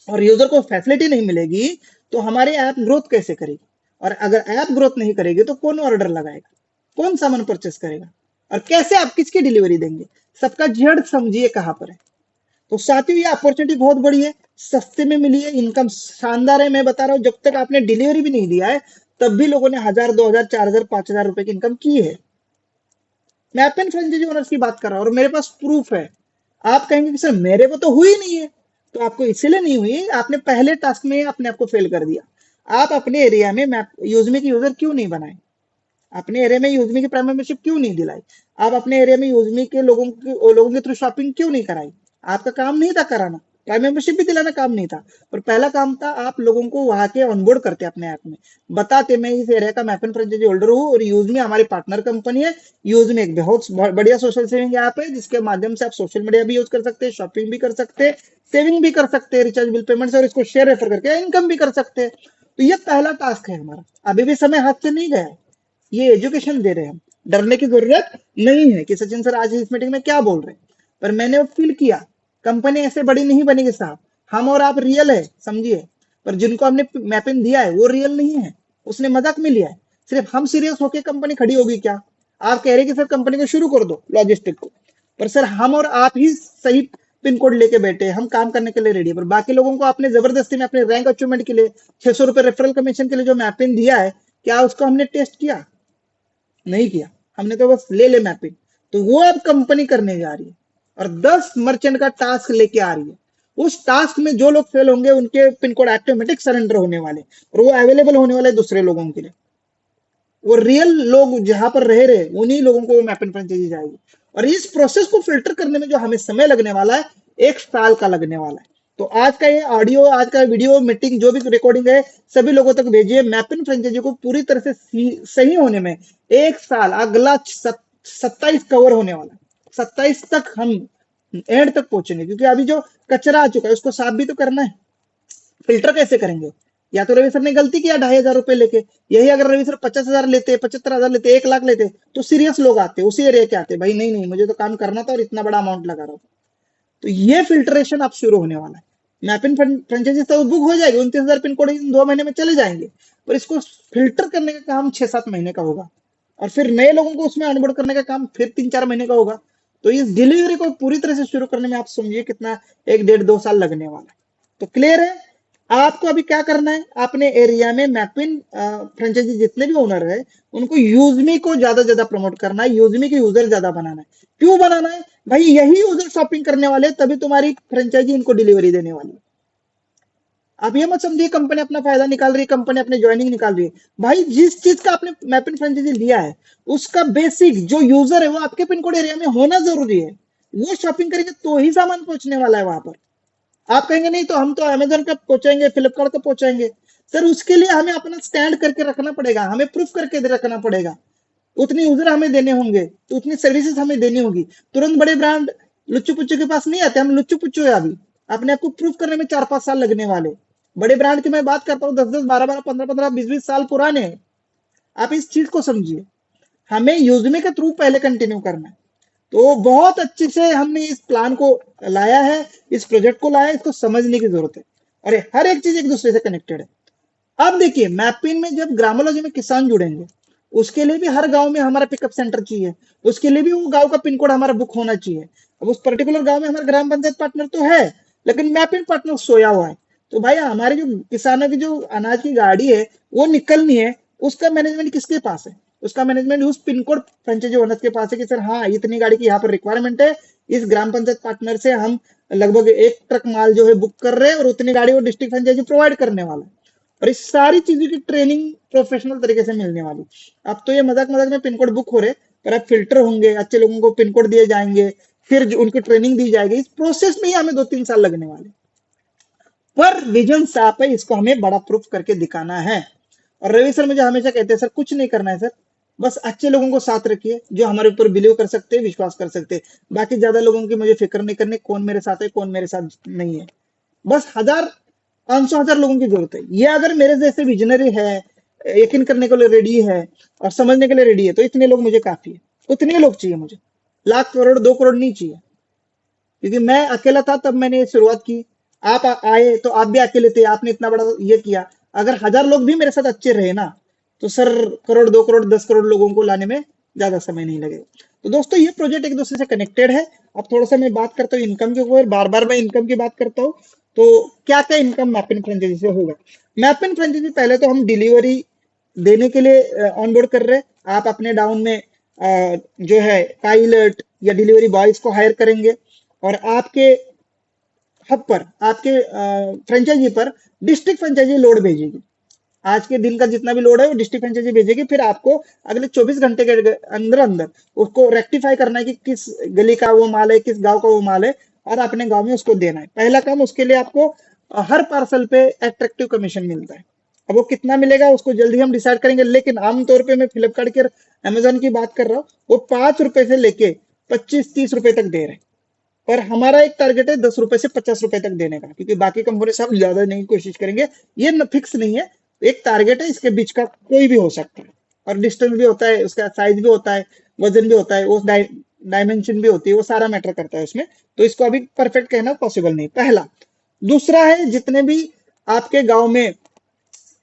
और यूजर को फैसिलिटी नहीं मिलेगी तो हमारी ऐप ग्रोथ कैसे करेगी। और अगर ऐप ग्रोथ नहीं करेगी तो कौन ऑर्डर लगाएगा, कौन सामान परचेस करेगा, और कैसे आप किसकी डिलीवरी देंगे, सबका जड़ समझिए कहां पर है। तो साथियों ये अपॉर्चुनिटी बहुत बड़ी है, सस्ते में मिली है, इनकम शानदार है। मैं बता रहा हूँ जब तक आपने डिलीवरी भी नहीं दिया है तब भी लोगों ने 1000, 2000, 4000, 5000 रुपए की इनकम की है। मैं अपन फ्रेंचाइजी ओनर्स की बात कर रहा हूँ और मेरे पास प्रूफ है। आप कहेंगे कि सर मेरे को तो हुई नहीं है, तो आपको इसीलिए नहीं हुई, आपने पहले टास्क में अपने आप को फेल कर दिया। आप अपने एरिया में यूजमी की यूजर क्यों नहीं बनाए? अपने एरिया में यूजमी की प्राइम मेंबरशिप क्यों नहीं दिलाई? आप अपने एरिया में यूजमी के लोगों के थ्रू शॉपिंग क्यों नहीं कराई? आपका काम नहीं था कराना, प्राइम मेंबरशिप भी दिलाना काम नहीं था, पर पहला काम था आप लोगों को वहां के ऑनबोर्ड करते अपने ऐप में, बताते मैं इस एरिया का मैपन फ्रेंचाइजी होल्डर हूँ और यूजमी हमारी पार्टनर कंपनी है। यूजमी एक बहुत बढ़िया सोशल सेविंग ऐप है जिसके माध्यम से आप सोशल मीडिया भी यूज कर सकते हैं, शॉपिंग भी कर सकते हैं, सेविंग भी कर सकते हैं, रिचार्ज बिल पेमेंट से, और इसको शेयर रेफर करके इनकम भी कर सकते हैं। तो ये पहला टास्क है हमारा, अभी भी समय हाथ से नहीं गया है, ये एजुकेशन दे रहे हैं हम, डरने की जरूरत नहीं है कि सचिन सर आज इस मीटिंग में क्या बोल रहे हैं, पर मैंने वो फील किया कंपनी ऐसे बड़ी नहीं बनेगी साहब, हम और आप रियल है समझिए, पर जिनको हमने मैपिंग दिया है वो रियल नहीं है, उसने मजाक में लिया है। सिर्फ हम सीरियस होके कंपनी खड़ी होगी क्या? आप कह रहे कि सर कंपनी को शुरू कर दो लॉजिस्टिक को, पर सर हम और आप ही सही पिन कोड लेके बैठे हैं, हम काम करने के लिए रेडी है, पर बाकी लोगों को आपने जबरदस्ती में अपने रैंक अचीवमेंट के लिए 600 रुपए रेफरल कमीशन के लिए जो मैपिंग दिया है, क्या उसको हमने टेस्ट किया? नहीं किया, हमने तो बस ले मैपिंग। तो वो अब कंपनी करने जा रही है और 10 मर्चेंट का टास्क लेके आ रही है। उस टास्क में जो लोग फेल होंगे उनके पिन कोड ऑटोमेटिक सरेंडर होने वाले और वो अवेलेबल होने वाले दूसरे लोगों के लिए। वो रियल लोग जहां पर रह रहे उन्हीं लोगों को वो मैपिंग फ्रेंचाइजी जाएगी। और इस प्रोसेस को फिल्टर करने में जो हमें समय लगने वाला है 1 साल का लगने वाला है। तो आज का ये ऑडियो, आज का वीडियो मीटिंग जो भी रिकॉर्डिंग है सभी लोगों तक भेजिए। मैपिंग फ्रेंचाइजी को पूरी तरह से सही होने में 1 साल, अगला 27 कवर होने वाला है, 27 तक हम एंड तक पहुंचेंगे, क्योंकि अभी जो कचरा आ चुका है उसको साफ भी तो करना है। फिल्टर कैसे करेंगे? या तो रवि सर ने गलती किया 2500 रुपए लेके, यही अगर रवि सर 50,000 लेते, 75,000 लेते, 1 लाख लेते तो सीरियस लोग आते, उसी एरिया के आते, भाई नहीं मुझे तो काम करना था और इतना बड़ा अमाउंट लगा रहा था। तो ये फिल्ट्रेशन अब शुरू होने वाला है। मैपिंग फ्रेंचाइजी तो बुक हो जाएगी, 29,000 पिन कोड इन 2 महीने में चले जाएंगे, पर इसको फिल्टर करने का काम 6-7 महीने का होगा और फिर नए लोगों को उसमें ऑनबोर्ड करने का काम फिर 3-4 महीने का होगा। तो इस डिलीवरी को पूरी तरह से शुरू करने में आप समझिए कितना 1-1.5-2 साल लगने वाला है। तो क्लियर है? आपको अभी क्या करना है, अपने एरिया में मैपिंग फ्रेंचाइजी जितने भी ओनर है उनको यूजमी को ज्यादा प्रमोट करना है, यूजमी के यूजर ज्यादा बनाना है। क्यों बनाना है भाई? यही यूजर शॉपिंग करने वाले तभी तुम्हारी फ्रेंचाइजी इनको डिलीवरी देने वाली है। आप ये मत समझिए कंपनी अपना फायदा निकाल रही है, कंपनी अपने ज्वाइनिंग निकाल रही है। भाई जिस चीज का आपने मैपिंग फ्रेंचाइजी लिया है उसका बेसिक जो यूजर है वो आपके पिन कोड एरिया में होना जरूरी है, वो शॉपिंग करेंगे तो ही सामान पहुंचने वाला है वहां पर। आप कहेंगे नहीं तो हम तो अमेजोन पे पहुंचाएंगे, फ्लिपकार्ट पे पहुंचाएंगे, सर उसके लिए हमें अपना स्टैंड करके रखना पड़ेगा, हमें प्रूफ करके रखना पड़ेगा, उतनी यूजर हमें देने होंगे, तो उतनी सर्विसेज हमें देनी होगी। तुरंत बड़े ब्रांड लुच्चू पुच्चू के पास नहीं आते, हम लुच्चू पुच्चू है, अभी अपने आप को प्रूफ करने में 4-5 साल लगने वाले। बड़े ब्रांड की मैं बात करता हूँ 10-10, 12-12, 15-15, 20-20 साल पुराने हैं। आप इस चीज को समझिए, हमें यूजमी के थ्रू पहले कंटिन्यू करना है। तो बहुत अच्छे से हमने इस प्लान को लाया है, इस प्रोजेक्ट को लाया है, इसको समझने की जरूरत है और हर एक चीज एक दूसरे से कनेक्टेड है। अब देखिए मैपिंग में जब ग्रामोलॉजी में किसान जुड़ेंगे उसके लिए भी हर गांव में हमारा पिकअप सेंटर चाहिए, उसके लिए भी वो गांव का पिन कोड हमारा बुक होना चाहिए। अब उस पर्टिकुलर गांव में हमारा ग्राम पंचायत पार्टनर तो है लेकिन मैपिंग पार्टनर सोया हुआ है। तो भाई हमारे जो किसानों की जो अनाज की गाड़ी है वो निकलनी है, उसका मैनेजमेंट किसके पास है? उसका मैनेजमेंट उस पिन कोड फ्रेंचाइजी ओनर के पास है कि सर हाँ इतनी गाड़ी की यहाँ पर रिक्वायरमेंट है, इस ग्राम पंचायत पार्टनर से हम लगभग 1 ट्रक माल जो है बुक कर रहे हैं और उतनी गाड़ी वो डिस्ट्रिक्ट फ्रेंचाइजी प्रोवाइड करने वाला है और इस सारी चीजों की ट्रेनिंग प्रोफेशनल तरीके से मिलने वाली। अब तो ये मजाक में पिन कोड बुक हो रहे, पर अब फिल्टर होंगे, अच्छे लोगों को पिन कोड दिए जाएंगे, फिर उनकी ट्रेनिंग दी जाएगी। इस प्रोसेस में ही हमें 2-3 साल लगने वाले, पर विजन साफ है, इसको हमें बड़ा प्रूफ करके दिखाना है। और रवि सर मुझे हमेशा कहते हैं सर कुछ नहीं करना है सर, बस अच्छे लोगों को साथ रखिए जो हमारे ऊपर बिलीव कर सकते हैं, विश्वास कर सकते हैं। बाकी ज्यादा लोगों की मुझे फिक्र नहीं करनी, कौन मेरे साथ है कौन मेरे साथ नहीं है। बस 1000-500,000 लोगों की जरूरत है। ये अगर मेरे जैसे विजनरी है, यकीन करने के लिए रेडी है और समझने के लिए रेडी है, तो इतने लोग मुझे काफी है। उतने लोग चाहिए मुझे, लाख करोड़ 2 करोड़ नहीं चाहिए, क्योंकि मैं अकेला था तब मैंने शुरुआत की। आप आए तो आप भी अकेले थे, आपने इतना बड़ा ये किया। अगर 1000 लोग भी मेरे साथ अच्छे रहे ना तो सर करोड़ 2 करोड़ 10 करोड़ लोगों को लाने में ज्यादा समय नहीं लगेगा। तो दोस्तों ये प्रोजेक्ट एक दूसरे से कनेक्टेड है अब थोड़ा सा मैं बात करता हूँ इनकम के ऊपर, बार बार मैं इनकम की बात करता हूँ। तो क्या क्या इनकम मैप इन फ्रेंचाइजी से होगा? मैप इन फ्रेंचाइजी पहले तो हम डिलीवरी देने के लिए ऑनबोर्ड कर रहे हैं। आप अपने डाउन में जो है पायलट या डिलीवरी बॉयज को हायर करेंगे और आपके हब पर, आपके फ्रेंचाइजी पर डिस्ट्रिक्ट फ्रेंचाइजी लोड भेजेगी। आज के दिन का जितना भी लोड है वो डिस्ट्रिक्ट फ्रेंचाइजी भेजेगी। फिर आपको अगले 24 घंटे के अंदर अंदर उसको रेक्टिफाई करना है कि किस गली का वो माल है, किस गांव का वो माल है, और अपने गांव में उसको देना है। पहला काम, उसके लिए आपको हर पार्सल पे अट्रैक्टिव कमीशन मिलता है। अब वो कितना मिलेगा उसको जल्दी हम डिसाइड करेंगे, लेकिन आमतौर पे मैं फ्लिपकार्ट के अमेजोन की बात कर रहा हूँ, वो 5 रुपए से लेके 25-30 रुपए तक दे रहे हैं। पर हमारा एक टारगेट है 10 रुपए से 50 रुपए तक देने का, क्योंकि बाकी कंपनी से हम ज्यादा नहीं कोशिश करेंगे। ये फिक्स नहीं है, एक टारगेट है, इसके बीच का कोई भी हो सकता है। और डिस्टेंस भी होता है, उसका साइज भी होता है, वजन भी होता है, वो डायमेंशन भी होती है, वो सारा मैटर करता है उसमें। तो इसको अभी परफेक्ट कहना पॉसिबल नहीं, पहला। दूसरा है, जितने भी आपके गांव में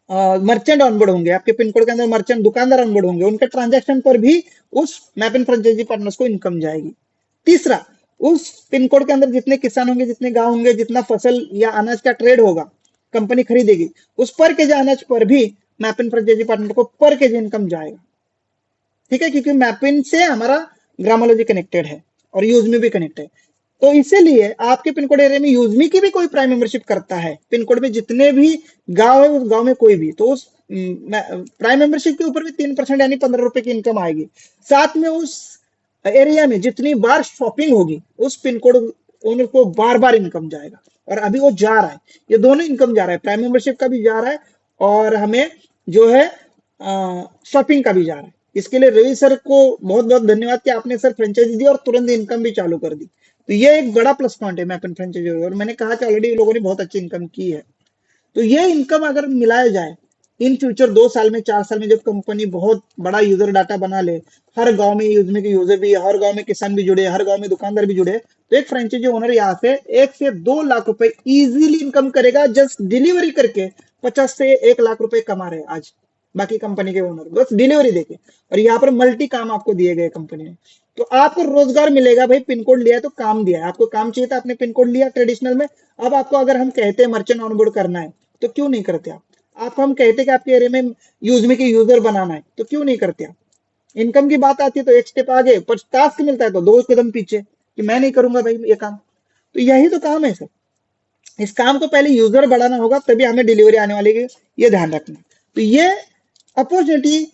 मर्चेंट ऑनबोर्ड होंगे, आपके पिन कोड के अंदर मर्चेंट दुकानदार ऑनबोर्ड होंगे, उनके ट्रांजैक्शन पर भी उस मैप इन फ्रेंचाइजी पार्टनर्स को इनकम जाएगी। तीसरा, उस पिन कोड के अंदर जितने किसान होंगे, जितने गांव होंगे, जितना फसल या अनाज का ट्रेड होगा, कंपनी खरीदेगी, उस पर केजी अनाज पर भी मैप इन फ्रेंचाइजी पार्टनर को पर केजी इनकम जाएगा। ठीक है, क्योंकि मैपिन से हमारा ग्रामोलॉजी कनेक्टेड है और यूजमी भी कनेक्ट है। तो इसीलिए आपके पिन कोड एरिया में यूजमी की भी कोई प्राइम मेंबरशिप करता है, पिन कोड में जितने भी गांव है उस गांव में कोई भी, तो उस प्राइम मेंबरशिप के ऊपर भी 3% यानी 15 रुपए की इनकम आएगी। साथ में उस एरिया में जितनी बार शॉपिंग होगी, उस पिन कोड ओनर को बार बार इनकम जाएगा। और अभी वो जा रहा है, ये दोनों इनकम जा रहा है, प्राइम मेंबरशिप का भी जा रहा है और हमें जो है शॉपिंग का भी जा रहा है। इसके लिए रवि सर को बहुत बहुत धन्यवाद कि आपने सर फ्रेंचाइजी दी और तुरंत इनकम भी चालू कर दी। तो ये एक बड़ा प्लस पॉइंट है मैप इन फ्रेंचाइजी, और मैंने कहा कि ऑलरेडी लोगों ने बहुत अच्छी इनकम की है। तो ये इनकम अगर मिलाया जाए इन फ्यूचर 2 साल में, 4 साल में, जब कंपनी बहुत बड़ा यूजर डाटा बना ले, हर गांव में यूजमी के यूजर भी, हर गांव में किसान भी जुड़े, हर गांव में दुकानदार भी जुड़े, तो एक फ्रेंचाइजी ओनर यहाँ से 1 से 2 लाख रुपए इजीली इनकम करेगा। जस्ट डिलीवरी करके 50 से 1 लाख रुपए कमा रहे आज बाकी कंपनी के ओनर, बस डिलीवरी देके। और यहाँ पर मल्टी काम आपको दिए गए कंपनी ने, तो आपको रोजगार मिलेगा। भाई पिन कोड लिया है तो काम दिया है, आपको काम चाहिए था, आपने पिन कोड लिया ट्रेडिशनल में। अब आपको अगर हम कहते हैं मर्चेंट ऑनबोर्ड करना है तो क्यों नहीं करते आप? आपको हम कहते हैं कि आपके एरिया में यूजमी के यूजर बनाना है तो क्यों नहीं करते आप? इनकम की बात आती है तो एक स्टेप आगे, पर टास्क मिलता है तो 2 कदम पीछे कि मैं नहीं करूंगा भाई ये काम। तो यही तो काम है सर, इस काम को पहले यूजर बढ़ाना होगा, तभी हमें डिलीवरी आने वाली है, ये ध्यान रखना। तो ये अपॉर्चुनिटी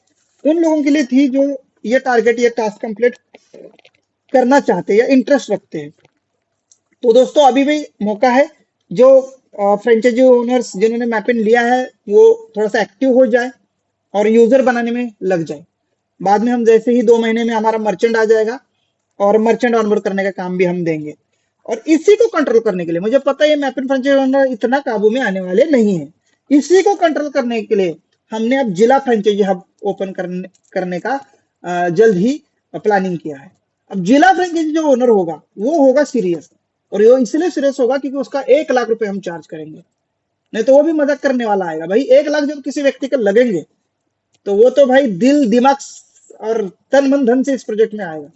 उन लोगों के लिए थी जो ये टारगेट, ये टास्क कंप्लीट करना चाहते हैं या इंटरेस्ट रखते हैं। तो दोस्तों अभी भी मौका है, जो फ्रेंचाइजी ओनर्स जिन्होंने मैपिन लिया है वो थोड़ा सा एक्टिव हो जाए और यूजर बनाने में लग जाए। बाद में हम जैसे ही 2 महीने में हमारा मर्चेंट आ जाएगा और मर्चेंट ऑनबोर्ड करने का काम भी हम देंगे। और इसी को कंट्रोल करने के लिए, मुझे पता है मैपिन फ्रेंचाइजी ओनर इतना काबू में आने वाले नहीं है, इसी को कंट्रोल करने के लिए हमने अब जिला फ्रेंचाइजी हब ओपन करने का जल्द ही प्लानिंग किया है। अब जिला फ्रेंचाइजी जो ओनर होगा वो होगा सीरियस, और ये इसलिए सीरियस होगा क्योंकि उसका 1 लाख रुपए हम चार्ज करेंगे, नहीं तो वो भी मजाक करने वाला आएगा। भाई 1 लाख जब किसी व्यक्ति को लगेंगे तो वो तो भाई दिल दिमाग और तन मन धन से इस प्रोजेक्ट में आएगा।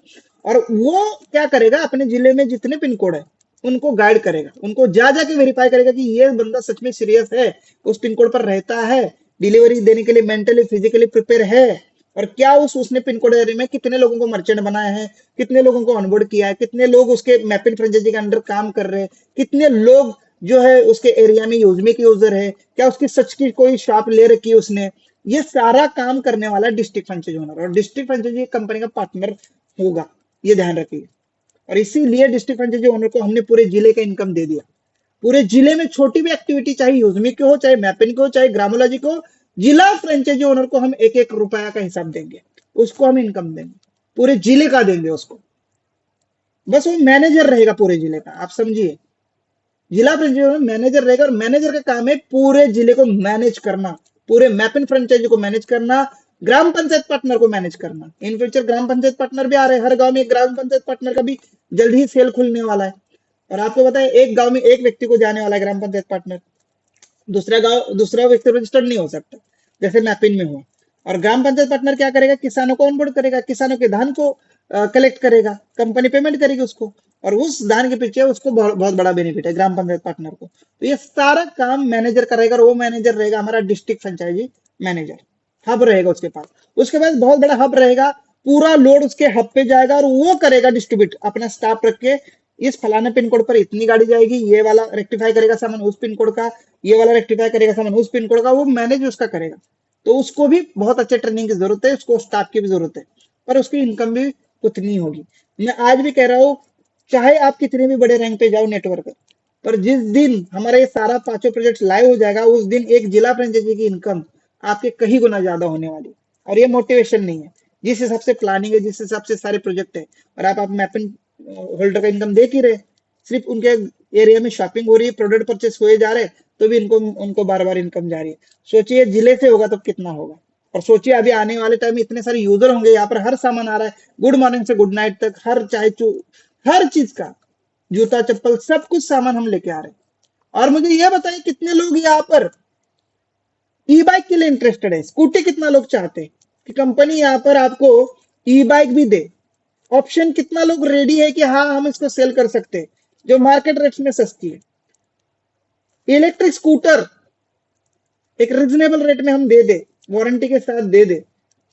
और वो क्या करेगा, अपने जिले में जितने पिन कोड है उनको गाइड करेगा, उनको जा जाके वेरीफाई करेगा कि ये बंदा सच में सीरियस है, उस पिन कोड पर रहता है, डिलीवरी देने के लिए मेंटली फिजिकली प्रिपेयर है, और क्या उसने पिन कोड एरिया में कितने लोगों को मर्चेंट बनाया है, कितने लोगों को ऑनबोर्ड किया है, कितने लोग उसके मैपिंग फ्रेंचाइजी के अंडर काम कर रहे हैं, कितने लोग जो है उसके एरिया में यूजमी के यूजर है, क्या उसकी सच की कोई शॉप ले रखी है उसने। ये सारा काम करने वाला डिस्ट्रिक्ट फ्रेंचाइजी ओनर, और डिस्ट्रिक्ट फ्रेंचाइजी कंपनी का पार्टनर होगा, ये ध्यान रखिए। और इसीलिए डिस्ट्रिक्ट फ्रेंचाइजी ओनर को हमने पूरे जिले का इनकम दे दिया। पूरे जिले में छोटी भी एक्टिविटी, चाहे यूजमी की हो, चाहे मैपिंग की हो, चाहे ग्रामोलॉजी को, जिला फ्रेंचाइजी ओनर को हम 1-1 रुपया का हिसाब देंगे, उसको हम इनकम देंगे, पूरे जिले का देंगे उसको। बस वो मैनेजर रहेगा पूरे जिले का, आप समझिए, जिला फ्रेंचाइजी ओनर मैनेजर रहेगा, और मैनेजर का काम है पूरे जिले को मैनेज करना, पूरे मैपिंग फ्रेंचाइजी को मैनेज करना, ग्राम पंचायत पार्टनर को मैनेज करना। In future gram panchayat partner भी आ रहे हैं, हर गांव में एक ग्राम पंचायत पार्टनर का भी जल्द ही सेल खुलने वाला है। और आपको पता है एक गांव में एक व्यक्ति को जाने वाला है ग्राम पंचायत पार्टनर, दूसरा व्यक्ति रजिस्टर्ड नहीं हो सकता जैसे मैपिंग में हुआ। और ग्राम पंचायत पार्टनर क्या करेगा, किसानों को ऑनबोर्ड करेगा, किसानों के धान को कलेक्ट करेगा, कंपनी पेमेंट करेगी उसको, और उस धान के पीछे उसको बहुत बड़ा बेनिफिट है ग्राम पंचायत पार्टनर को। तो ये सारा काम मैनेजर करेगा और वो मैनेजर रहेगा हमारा डिस्ट्रिक्ट फ्रेंचाइजी मैनेजर, हब रहेगा उसके पास। उसके बाद बहुत बड़ा हब रहेगा, पूरा लोड उसके हब पे जाएगा और वो करेगा डिस्ट्रीब्यूट अपना स्टाफ रख के, इस फलाने पिन कोड पर इतनी गाड़ी जाएगी, ये वाला रेक्टिफाई करेगा सामान उस पिन कोड का, ये वाला रेक्टिफाई करेगा सामान उस पिन कोड का, वो मैनेज उसका करेगा। तो उसको भी बहुत अच्छे ट्रेनिंग की जरूरत है, उसको स्टाफ की भी जरूरत है, पर उसकी इनकम भी उतनी होगी। मैं आज भी कह रहा हूँ, चाहे आप कितने भी बड़े रैंक पे जाओ नेटवर्क पर, जिस दिन हमारा ये सारा पांचों प्रोजेक्ट लाइव हो जाएगा, उस दिन एक जिला फ्रेंचाइजी की इनकम आपके कई गुना ज्यादा होने वाली। और ये मोटिवेशन नहीं है, जिस हिसाब से प्लानिंग है, जिस हिसाब से सारे प्रोजेक्ट है, और आप मैपिंग होल्डर का इनकम देख ही रहे, सिर्फ उनके एरिया में शॉपिंग हो रही है, प्रोडक्ट परचेस हुए जा रहे, तो भी उनको बार बार इनकम जा रही है। सोचिए जिले से होगा तो कितना होगा, और सोचिए अभी आने वाले टाइम में इतने सारे यूजर होंगे, यहाँ पर हर सामान आ रहा है, गुड मॉर्निंग से गुड नाइट तक, हर चाय हर चीज का, जूता चप्पल सब कुछ सामान हम लेके आ रहे हैं। और मुझे यह बताइए कितने लोग यहाँ पर ई बाइक के लिए इंटरेस्टेड है, स्कूटी कितना लोग चाहते हैं कि कंपनी यहाँ पर आपको ई बाइक भी दे, ऑप्शन कितना लोग रेडी है कि हाँ हम इसको सेल कर सकते हैं जो मार्केट रेट्स में सस्ती है। इलेक्ट्रिक स्कूटर एक रिजनेबल रेट में हम दे दे, वारंटी के साथ दे दे,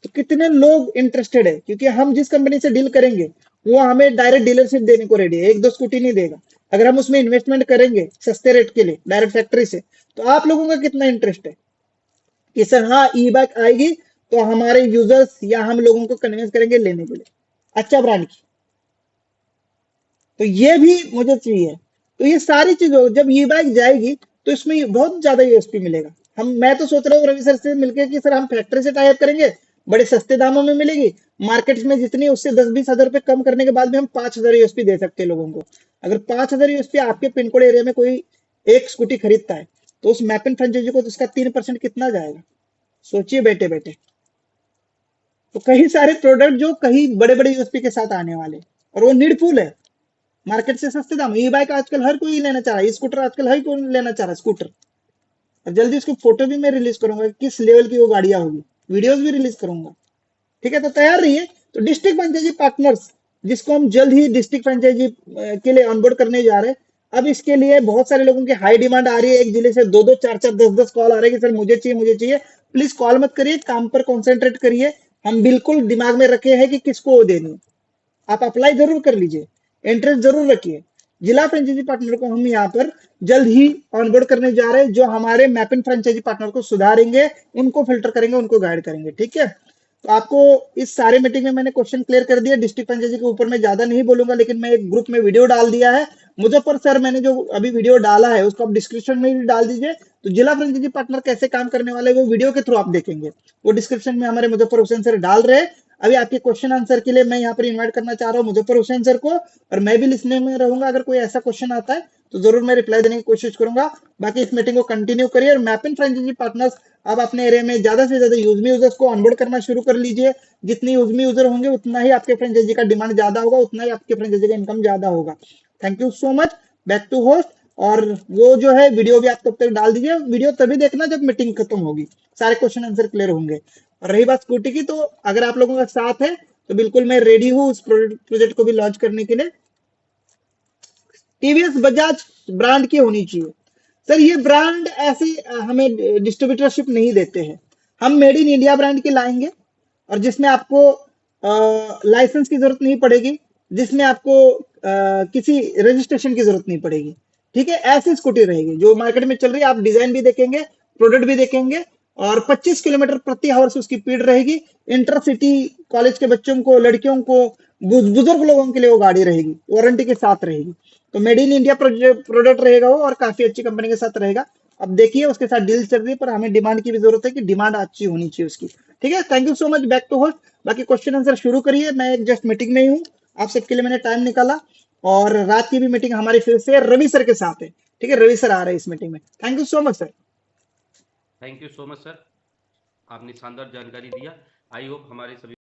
तो कितने लोग इंटरेस्टेड है, क्योंकि हम जिस कंपनी से डील करेंगे वो हमें डायरेक्ट डीलरशिप देने को रेडी है, एक दो स्कूटी नहीं देगा। अगर हम उसमें इन्वेस्टमेंट करेंगे सस्ते रेट के लिए डायरेक्ट फैक्ट्री से, तो आप लोगों का कितना इंटरेस्ट है कि सर हाँ ई बाइक आएगी तो हमारे यूजर्स या हम लोगों को कन्विंस करेंगे लेने के लिए अच्छा ब्रांड की। तो ये भी मुझे चाहिए। तो ये सारी चीजों जब ई बाइक जाएगी तो इसमें बहुत ज्यादा यूएसपी मिलेगा। मैं तो सोच रहा हूँ रवि सर से मिलकर कि सर हम फैक्ट्री से टाई अप करेंगे, बड़े सस्ते दामों में मिलेगी, मार्केट में जितनी उससे 10-20 हजार रुपए कम करने के बाद भी हम 5,000 यूएसपी दे सकते हैं लोगों को। अगर 5,000 यूएसपी आपके पिन कोड एरिया में कोई एक स्कूटी खरीदता है तो उस मैपिन फ्रेंचाइजी को तो उसका 3% कितना जाएगा, सोचिए बैठे बैठे। तो कई सारे प्रोडक्ट जो कहीं बड़े बड़े यूएसपी के साथ आने वाले, और वो नीडफुल है, मार्केट से सस्ते दाम। ई बाइक आजकल हर कोई लेना चाह रहा है, स्कूटर आजकल हर कोई लेना चाह रहा है स्कूटर। और जल्दी उसकी फोटो भी मैं रिलीज करूंगा, किस लेवल की वो गाड़ियां होगी, वीडियोस भी रिलीज करूंगा। ठीक है, तो तैयार रहिए। तो डिस्ट्रिक्ट फ्रेंचाइजी पार्टनर्स जिसको हम जल्द ही डिस्ट्रिक्ट फ्रेंचाइजी के लिए ऑनबोर्ड करने जा रहे हैं, अब इसके लिए बहुत सारे लोगों की हाई डिमांड आ रही है, एक जिले से 2-2, 4-4, 10-10 कॉल आ रहे हैं कि सर मुझे चाहिए मुझे चाहिए। प्लीज कॉल मत करिए, काम पर कॉन्सेंट्रेट करिए। हम बिल्कुल दिमाग में रखे हैं कि किसको देनी है, आप अप्लाई जरूर कर लीजिए, इंटरेस्ट जरूर रखिए। जिला फ्रेंचाइजी पार्टनर को हम यहाँ पर जल्द ही ऑनबोर्ड करने जा रहे हैं, जो हमारे मैपिंग फ्रेंचाइजी पार्टनर को सुधारेंगे, उनको फिल्टर करेंगे, उनको गाइड करेंगे। ठीक है, तो आपको इस सारे मीटिंग में मैंने क्वेश्चन क्लियर कर दिया। डिस्ट्रिक्ट फ्रेंचाइजी के ऊपर मैं ज्यादा नहीं बोलूंगा, लेकिन मैं एक ग्रुप में वीडियो डाल दिया है। मुजफ्फर सर मैंने जो अभी वीडियो डाला है उसको आप डिस्क्रिप्शन में भी डाल दीजिए, तो जिला फ्रेंचाइजी पार्टनर कैसे काम करने वाले वो वीडियो के थ्रू आप देखेंगे, वो डिस्क्रिप्शन में हमारे मुजफ्फर हुसैन सर डाल रहे हैं। अभी आपके क्वेश्चन आंसर के लिए मैं यहाँ पर इन्वाइट करना चाह रहा हूँ मुजफ्फर हुसैन सर को, और मैं भी लिसनिंग में रहूंगा। अगर कोई ऐसा क्वेश्चन आता है तो जरूर मैं रिप्लाई देने की कोशिश करूंगा। बाकी इस मीटिंग को कंटिन्यू करिए, और मैपिंग फ्रेंचाइजी पार्टनर्स आप अपने एरिया में ज्यादा से ज्यादा यूजमी यूजर्स को ऑनबोर्ड करना शुरू कर लीजिए। जितनी यूजमी यूजर होंगे उतना ही आपके फ्रेंचाइजी का डिमांड ज्यादा होगा, उतना ही आपके फ्रेंचाइजी का इनकम ज्यादा होगा। Thank you so much, back to host. और वो जो है वीडियो भी आप तब तक डाल दीजिए, वीडियो तभी देखना जब मीटिंग खत्म होगी, सारे क्वेश्चन आंसर क्लियर होंगे। और रही बात स्कूटी की, तो अगर आप लोगों का साथ है तो बिल्कुल मैं रेडी हूँ उस प्रोजेक्ट को भी लॉन्च करने के लिए। टीवीएस बजाज ब्रांड की होनी चाहिए। सर ये ब्रांड ऐसे हमें डिस्ट्रीब्यूटरशिप नहीं देते हैं, हम मेड इन इंडिया ब्रांड के लाएंगे, और जिसमें आपको लाइसेंस की जरूरत नहीं पड़ेगी, जिसमें आपको किसी रजिस्ट्रेशन की जरूरत नहीं पड़ेगी। ठीक है, ऐसी स्कूटी रहेगी जो मार्केट में चल रही है। आप डिजाइन भी देखेंगे, प्रोडक्ट भी देखेंगे, और 25 किलोमीटर प्रति आवर से उसकी स्पीड रहेगी। इंटरसिटी कॉलेज के बच्चों को, लड़कियों को, बुजुर्ग लोगों के लिए वो गाड़ी रहेगी, वारंटी के साथ रहेगी। तो मेड इन इंडिया प्रोडक्ट रहेगा वो, और काफी अच्छी कंपनी के साथ रहेगा। अब देखिए उसके साथ डील चल रही है, पर हमें डिमांड की भी जरूरत है कि डिमांड अच्छी होनी चाहिए उसकी। ठीक है, thank you so much, back to host. बाकी क्वेश्चन आंसर शुरू करिए, मैं जस्ट मीटिंग में ही हूँ, आप सबके लिए मैंने टाइम निकाला। और रात की भी मीटिंग हमारी फिर से रवि सर के साथ है। ठीक है, रवि सर आ रहे हैं इस मीटिंग में। Thank you so much sir. Thank you so much sir, आपने शानदार जानकारी दिया। आई होप हमारे सभी